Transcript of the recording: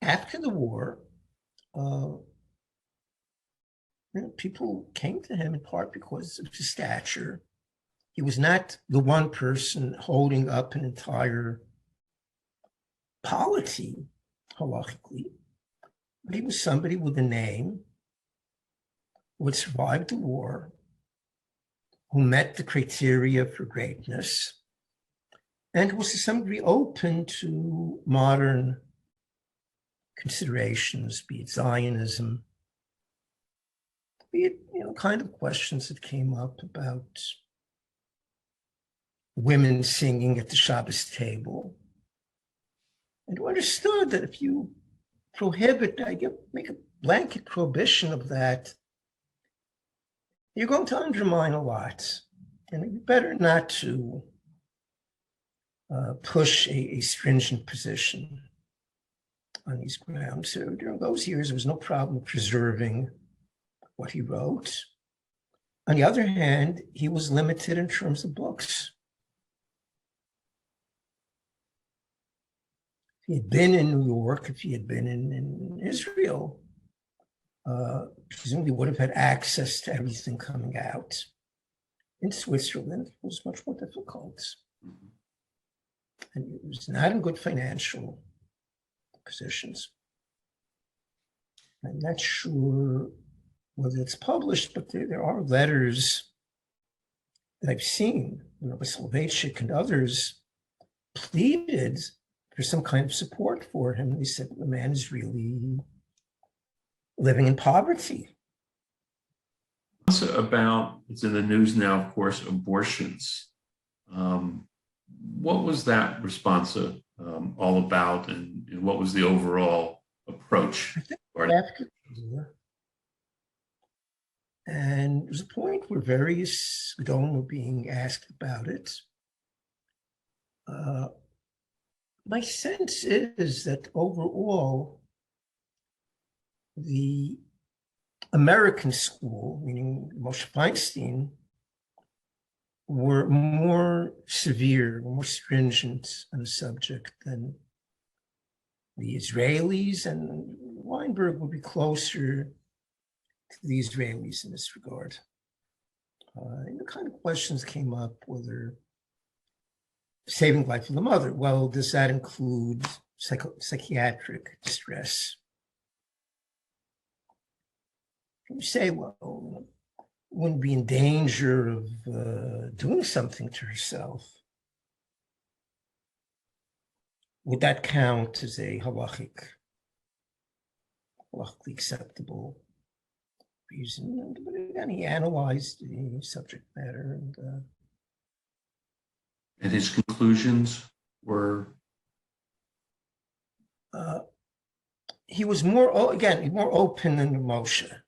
after the war, people came to him in part because of his stature. He was not the one person holding up an entire polity, halachically, but he was somebody with a name who had survived the war, who met the criteria for greatness, and was to some degree open to modern considerations, be it Zionism, be it, kind of questions that came up about women singing at the Shabbos table, and who understood that if you make a blanket prohibition of that, you're going to undermine a lot, and it'd be better not to push a stringent position on these grounds. So during those years, there was no problem preserving what he wrote. On the other hand, he was limited in terms of books. If he had been in New York, if he had been in Israel, presumably would have had access to everything coming out. In Switzerland, it was much more difficult. And it was not in good financial positions. I'm not sure whether it's published, but there are letters that I've seen, Rabbi Soloveitchik and others pleaded for some kind of support for him. They said the man is really living in poverty. Also about, it's in the news now, of course, abortions. What was that response all about, and what was the overall approach? And there's a point where various Gedolim were being asked about it. My sense is that overall, the American school, meaning Moshe Feinstein, were more severe, more stringent on the subject than the Israelis, and Weinberg would be closer to the Israelis in this regard. And the kind of questions came up, whether saving life of the mother, well, does that include psychiatric distress? You say, well, wouldn't be in danger of doing something to herself. Would that count as a halachically acceptable reason? But again, he analyzed the subject matter, and his conclusions were? He was more open than Moshe.